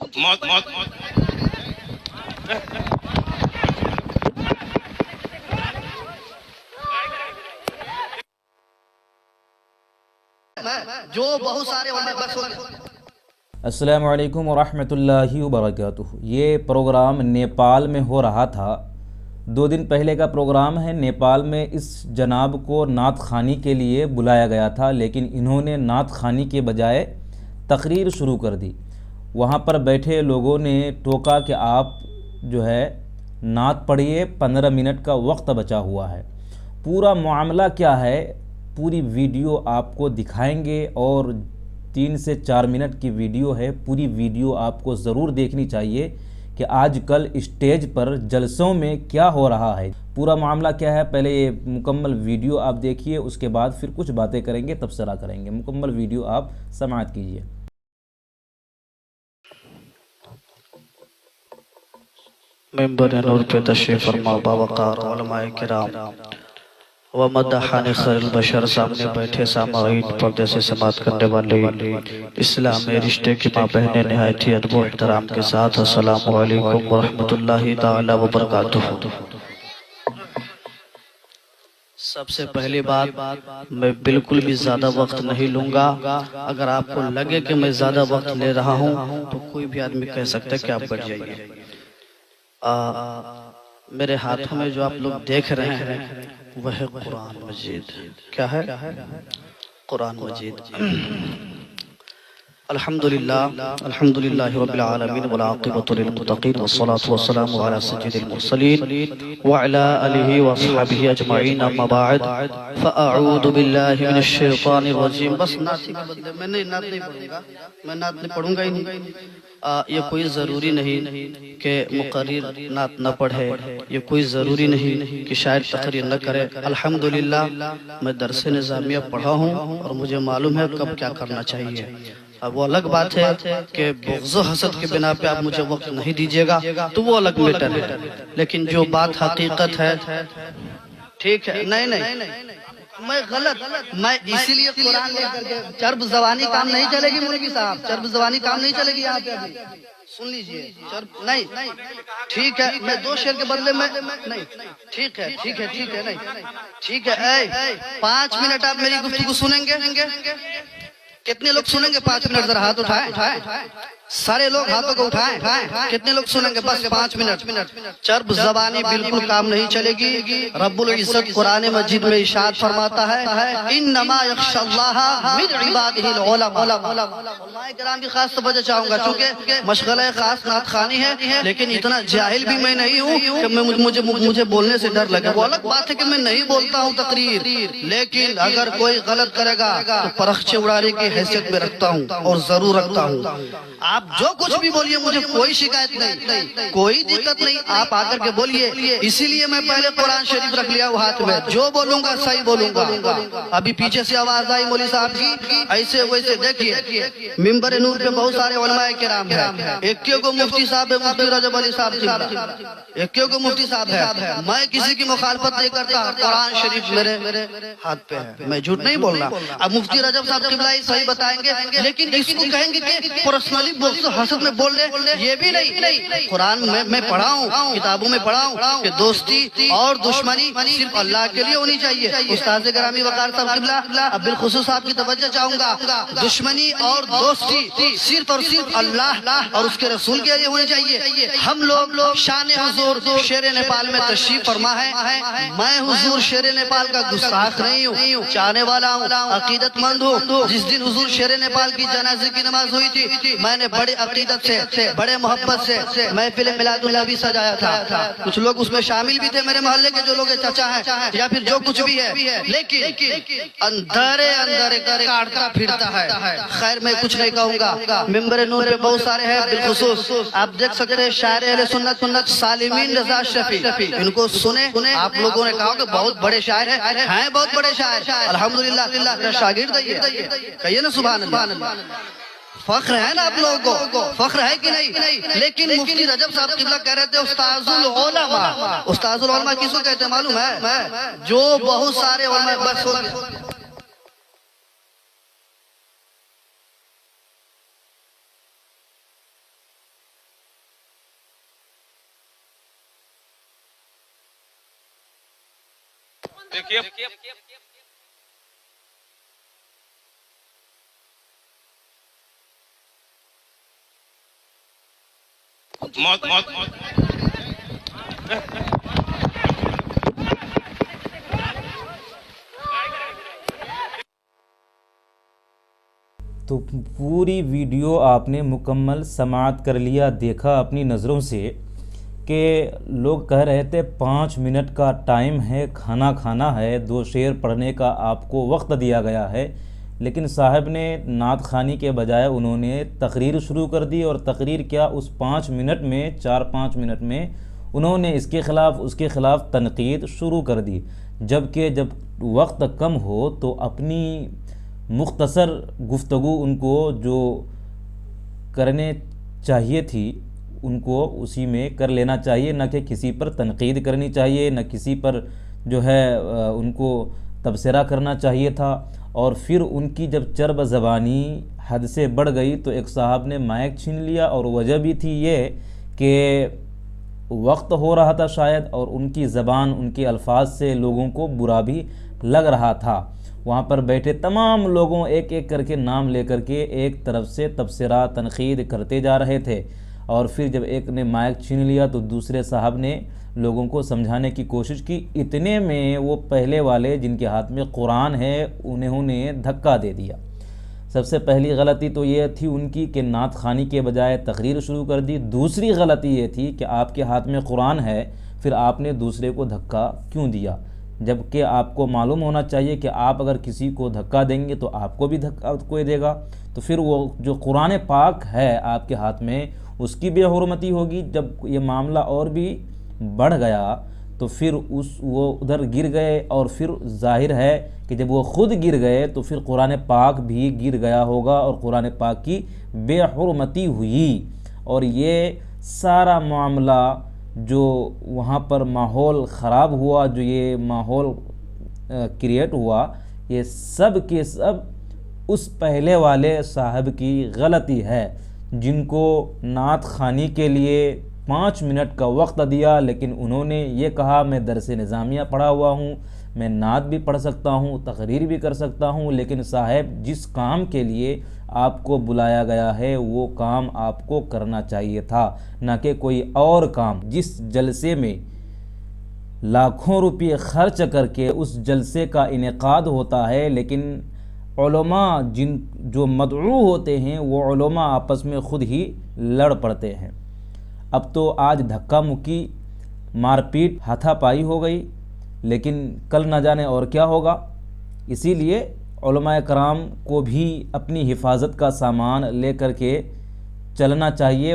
جو بہت سارے السلام علیکم ورحمۃ اللہ وبرکاتہ۔ یہ پروگرام نیپال میں ہو رہا تھا، 2 دن پہلے کا پروگرام ہے۔ نیپال میں اس جناب کو نعت خوانی کے لیے بلایا گیا تھا، لیکن انہوں نے نعت خوانی کے بجائے تقریر شروع کر دی۔ وہاں پر بیٹھے لوگوں نے ٹوکا کہ آپ جو ہے نعت پڑھیے، 15 منٹ کا وقت بچا ہوا ہے۔ پورا معاملہ کیا ہے پوری ویڈیو آپ کو دکھائیں گے، اور 3 سے 4 منٹ کی ویڈیو ہے۔ پوری ویڈیو آپ کو ضرور دیکھنی چاہیے کہ آج کل اسٹیج پر جلسوں میں کیا ہو رہا ہے، پورا معاملہ کیا ہے۔ پہلے یہ مکمل ویڈیو آپ دیکھیے، اس کے بعد پھر کچھ باتیں کریں گے، تبصرہ کریں گے۔ مکمل ویڈیو آپ سماعت کیجیے۔ ممبر نور پہ تشریف فرما باوقار علماء کرام و مدحان خیر البشر، سامنے بیٹھے سامعین، پردے سے سماعت کرنے والے اسلامی رشتے کی ماں بہنیں، نہایت ہی ادب و احترام کے ساتھ السلام علیکم ورحمۃ اللہ تعالی وبرکاتہ۔ سب سے پہلی بات، میں بالکل بھی زیادہ وقت نہیں لوں گا۔ اگر آپ کو لگے کہ میں زیادہ وقت لے رہا ہوں تو کوئی بھی آدمی کہہ سکتا ہے کہ آپ بیٹھ جائیے۔ میرے ہاتھوں میں جو آپ لوگ دیکھ رہے ہیں وہ ہے قرآن مجید۔ کیا ہے؟ قرآن مجید۔ الحمدللہ رب العالمین والعاقبۃ للمتقین والصلاة والسلام علی سید المرسلین وعلی آلہ واصحابہ اجمعین، اما بعد فاعوذ باللہ من الشیطان الرجیم۔ بس نعت میں نہیں پڑھوں گا ہی نہیں۔ یہ کوئی ضروری نہیں کہ مقرر نعت نہ پڑھے، یہ کوئی ضروری نہیں کہ شاعر تقریر نہ کرے۔ الحمدللہ میں درس نظامیہ پڑھا ہوں اور مجھے معلوم ہے کب کیا کرنا چاہیے۔ اب وہ الگ بات ہے کہ بغض و حسد کے بنا پہ آپ مجھے وقت نہیں دیجیے گا تو وہ الگ میٹر ہے، لیکن جو بات حقیقت ہے ٹھیک ہے۔ نہیں میں غلط، میں اسی لیے قرآن لے کر کے چرب زبانی کام نہیں چلے گی مولوی صاحب، چرب زبانی کام نہیں چلے گی یہاں پہ ابھی۔ سن لیجئے، چرب نہیں ٹھیک ہے، میں 2 شعر کے بدلے میں نہیں ٹھیک ہے نہیں ٹھیک ہے۔ 5 منٹ آپ میری گفتگو سنیں گے؟ کتنے لوگ سنیں گے 5 منٹ؟ ذرا ہاتھ اٹھائیں، سارے لوگ ہاتھوں کو اٹھائیں۔ کتنے لوگ سنیں گے؟ بس 5 منٹ۔ چرب زبانی بالکل کام نہیں چلے گی۔ رب العزت قرآن مجید میں ارشاد فرماتا ہے انما یخشی اللہ من عبادہ العلماء۔ علماء کرام کی خاص توجہ چاہوں گا، چونکہ مشغلہ خاص نعت خوانی ہے، لیکن اتنا جاہل بھی میں نہیں ہوں کہ مجھے بولنے سے ڈر لگے۔ وہ الگ بات ہے کہ میں نہیں بولتا ہوں تقریر، لیکن اگر کوئی غلط کرے گا تو پرخچے اڑانے کی حیثیت میں رکھتا ہوں اور ضرور رکھتا ہوں۔ آپ جو کچھ بھی بولیے مجھے کوئی شکایت نہیں، کوئی دقت نہیں، آپ آ کر کے بولیے۔ اسی لیے میں پہلے قرآن شریف رکھ لیا وہ ہاتھ میں، جو بولوں گا صحیح بولوں گا۔ ابھی پیچھے سے آواز آئی مولوی صاحب کی، ایسے ویسے دیکھیے ممبر نور پہ بہت سارے علماء کرام ہیں، ایک کو مفتی صاحب ہے، مفتی رجب علی صاحب، ایک کو مفتی صاحب ہے۔ میں کسی کی مخالفت نہیں کرتا، قرآن شریف میرے ہاتھ پہ ہے، میں جھوٹ نہیں بول رہا۔ اب مفتی رجب صاحب قبلہ صحیح بتائیں گے، لیکن اس کو کہیں گے کہ پرسنلی بغض و حسد میں بول رہے، یہ بھی نہیں۔ قرآن میں پڑھا ہوں، کتابوں میں پڑھا ہوں کہ دوستی اور دشمنی صرف اللہ کے لیے ہونی چاہیے۔ استاد گرامی وقار صاحب قبلہ اب بالخصوص آپ کی توجہ چاہوں گا، دشمنی اور دوستی صرف اور صرف اللہ اور اس کے رسول کے لیے ہونی چاہیے۔ ہم لوگ شان حضور شیر نیپال میں تشریف فرما ہے، میں حضور شیر نیپال کا گستاخ نہیں ہوں، چاہنے والا ہوں، عقیدت مند ہوں۔ جس دن حضور شیر نیپال کی جنازے کی نماز ہوئی تھی، میں نے بڑے عقیدت سے، بڑے محبت سے محفل میلاد النبی سجایا تھا۔ کچھ لوگ اس میں شامل بھی تھے، میرے محلے کے جو لوگ چچا ہیں یا پھر جو کچھ بھی ہے، لیکن اندر کاٹتا پھرتا ہے۔ خیر میں کچھ نہیں کہوں گا، ممبر نور پہ بہت سارے ہیں، بالخصوص آپ دیکھ سکتے ہیں شاعر اہل سنت سالمین رضا شفیع، ان کو سنیں۔ آپ لوگوں نے کہا کہ بہت بڑے شاعر ہیں، بہت بڑے شاعر، الحمدللہ میرا شاگرد ہے یہ، کہیے نا سبحان اللہ۔ فخر ہے نا آپ لوگوں کو، فخر ہے کہ نہیں؟ لیکن مفتی رجب صاحب قبلہ کہہ رہے تھے استاذ العلماء۔ استاذ العلماء کس کو کہتے ہیں معلوم ہے؟ جو بہت سارے علماء بس ہو گئے۔ دیکھیے موت تو پوری ویڈیو آپ نے مکمل سماعت کر لیا، دیکھا اپنی نظروں سے کہ لوگ کہہ رہے تھے 5 منٹ کا ٹائم ہے، کھانا کھانا ہے، 2 شعر پڑھنے کا آپ کو وقت دیا گیا ہے، لیکن صاحب نے نعت خوانی کے بجائے انہوں نے تقریر شروع کر دی، اور تقریر کیا، اس 5 منٹ میں 4-5 منٹ میں انہوں نے اس کے خلاف تنقید شروع کر دی، جبکہ جب وقت کم ہو تو اپنی مختصر گفتگو ان کو جو کرنے چاہیے تھی ان کو اسی میں کر لینا چاہیے، نہ کہ کسی پر تنقید کرنی چاہیے، نہ کسی پر جو ہے ان کو تبصرہ کرنا چاہیے تھا۔ اور پھر ان کی جب چرب زبانی حد سے بڑھ گئی تو ایک صاحب نے مائک چھین لیا، اور وجہ بھی تھی یہ کہ وقت ہو رہا تھا شاید، اور ان کی زبان ان کے الفاظ سے لوگوں کو برا بھی لگ رہا تھا۔ وہاں پر بیٹھے تمام لوگوں ایک ایک کر کے نام لے کر کے ایک طرف سے تبصرہ تنقید کرتے جا رہے تھے، اور پھر جب ایک نے مائک چھین لیا تو دوسرے صاحب نے لوگوں کو سمجھانے کی کوشش کی، اتنے میں وہ پہلے والے جن کے ہاتھ میں قرآن ہے انہوں نے دھکا دے دیا۔ سب سے پہلی غلطی تو یہ تھی ان کی کہ نعت خوانی کے بجائے تقریر شروع کر دی۔ دوسری غلطی یہ تھی کہ آپ کے ہاتھ میں قرآن ہے، پھر آپ نے دوسرے کو دھکا کیوں دیا، جبکہ آپ کو معلوم ہونا چاہیے کہ آپ اگر کسی کو دھکا دیں گے تو آپ کو بھی دھکا کوئی دے گا، تو پھر وہ جو قرآن پاک ہے آپ کے ہاتھ میں اس کی بے حرمتی ہوگی۔ جب یہ معاملہ اور بھی بڑھ گیا تو پھر وہ ادھر گر گئے، اور پھر ظاہر ہے کہ جب وہ خود گر گئے تو پھر قرآن پاک بھی گر گیا ہوگا، اور قرآن پاک کی بے حرمتی ہوئی، اور یہ سارا معاملہ جو وہاں پر ماحول خراب ہوا، جو یہ ماحول کریٹ ہوا، یہ سب کے سب اس پہلے والے صاحب کی غلطی ہے، جن کو نعت خوانی کے لیے 5 منٹ کا وقت دیا، لیکن انہوں نے یہ کہا میں درس نظامیہ پڑھا ہوا ہوں، میں نعت بھی پڑھ سکتا ہوں، تقریر بھی کر سکتا ہوں، لیکن صاحب جس کام کے لیے آپ کو بلایا گیا ہے وہ کام آپ کو کرنا چاہیے تھا، نہ کہ کوئی اور کام۔ جس جلسے میں لاکھوں روپے خرچ کر کے اس جلسے کا انعقاد ہوتا ہے، لیکن علماء جو مدعو ہوتے ہیں وہ علماء آپس میں خود ہی لڑ پڑتے ہیں۔ اب تو آج دھکا مکی، مار پیٹ، ہاتھا پائی ہو گئی، لیکن کل نہ جانے اور کیا ہوگا۔ اسی لیے علماء کرام کو بھی اپنی حفاظت کا سامان لے کر کے چلنا چاہیے۔